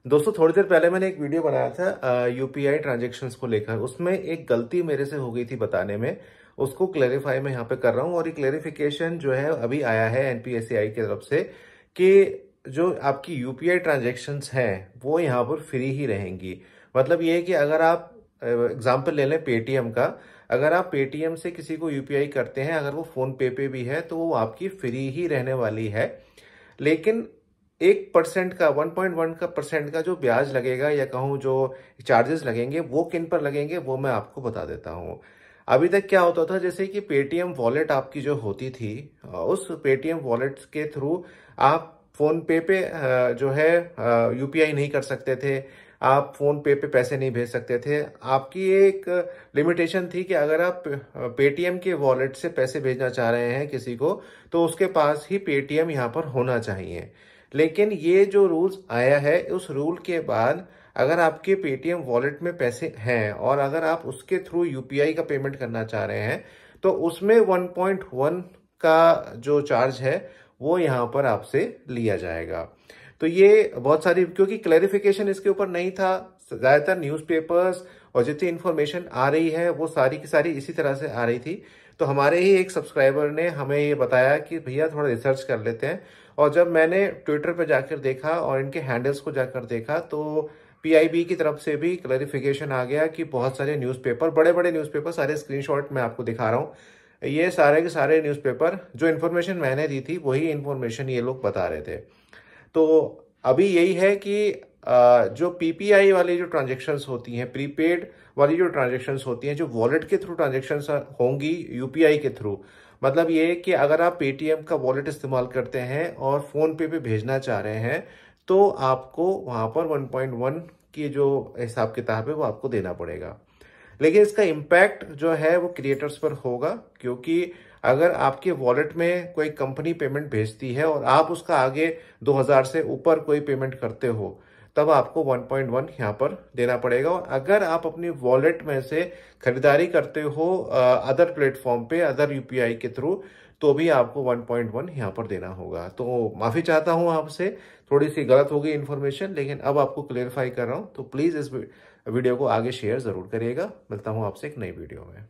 दोस्तों थोड़ी देर पहले मैंने एक वीडियो बनाया था यूपीआई ट्रांजैक्शंस को लेकर। उसमें एक गलती मेरे से हो गई थी बताने में, उसको क्लेरिफाई मैं यहाँ पे कर रहा हूँ। और ये क्लेरिफिकेशन जो है अभी आया है एनपीएससीआई की तरफ से कि जो आपकी यूपीआई ट्रांजैक्शंस हैं वो यहाँ पर फ्री ही रहेंगी। मतलब ये है कि अगर आप एग्जाम्पल ले लें पेटीएम का, अगर आप पेटीएम से किसी को यूपीआई करते हैं, अगर वो फोन पे भी है तो वो आपकी फ्री ही रहने वाली है। लेकिन 1% का 1.1 का परसेंट का जो ब्याज लगेगा या कहूँ जो चार्जेस लगेंगे वो किन पर लगेंगे वो मैं आपको बता देता हूँ। अभी तक क्या होता था, जैसे कि पेटीएम वॉलेट आपकी जो होती थी, उस पेटीएम वॉलेट के थ्रू आप फोन पे जो है यूपीआई नहीं कर सकते थे, आप फोन पे पैसे नहीं भेज सकते थे। आपकी एक लिमिटेशन थी कि अगर आप पेटीएम के वॉलेट से पैसे भेजना चाह रहे हैं किसी को तो उसके पास ही पेटीएम यहाँ पर होना चाहिए। लेकिन ये जो रूल्स आया है, उस रूल के बाद अगर आपके पेटीएम वॉलेट में पैसे हैं और अगर आप उसके थ्रू यूपीआई का पेमेंट करना चाह रहे हैं तो उसमें 1.1 का जो चार्ज है वो यहाँ पर आपसे लिया जाएगा। तो ये बहुत सारी, क्योंकि क्लैरिफिकेशन इसके ऊपर नहीं था, ज्यादातर न्यूज़पेपर्स और जितनी इंफॉर्मेशन आ रही है वो सारी की सारी इसी तरह से आ रही थी। तो हमारे ही एक सब्सक्राइबर ने हमें ये बताया कि भैया थोड़ा रिसर्च कर लेते हैं। और जब मैंने ट्विटर पर जाकर देखा और इनके हैंडल्स को जाकर देखा तो पीआईबी की तरफ से भी क्लैरिफिकेशन आ गया कि बहुत सारे न्यूज़पेपर, बड़े बड़े न्यूज़पेपर, सारे स्क्रीनशॉट मैं आपको दिखा रहा हूँ, ये सारे के सारे न्यूज़पेपर जो इन्फॉर्मेशन मैंने दी थी वही इन्फॉर्मेशन ये लोग बता रहे थे। तो अभी यही है कि जो पीपीआई वाली जो ट्रांजेक्शन्स होती हैं, प्रीपेड वाली जो ट्रांजेक्शन्स होती हैं, जो वॉलेट के थ्रू ट्रांजेक्शन्स होंगी यूपीआई के थ्रू, मतलब ये कि अगर आप पेटीएम का वॉलेट इस्तेमाल करते हैं और फोन पे भेजना चाह रहे हैं तो आपको वहां पर 1.1 की जो हिसाब किताब है वो आपको देना पड़ेगा। लेकिन इसका इम्पैक्ट जो है वो क्रिएटर्स पर होगा, क्योंकि अगर आपके वॉलेट में कोई कंपनी पेमेंट भेजती है और आप उसका आगे 2000 से ऊपर कोई पेमेंट करते हो तब आपको 1.1 यहाँ पर देना पड़ेगा। और अगर आप अपनी वॉलेट में से खरीदारी करते हो अदर प्लेटफॉर्म पे, अदर यूपीआई के थ्रू, तो भी आपको 1.1 यहाँ पर देना होगा। तो माफी चाहता हूँ आपसे, थोड़ी सी गलत हो गई इन्फॉर्मेशन, लेकिन अब आपको क्लेरिफाई कर रहा हूँ। तो प्लीज इस वीडियो को आगे शेयर जरूर करिएगा। मिलता हूँ आपसे एक नई वीडियो में।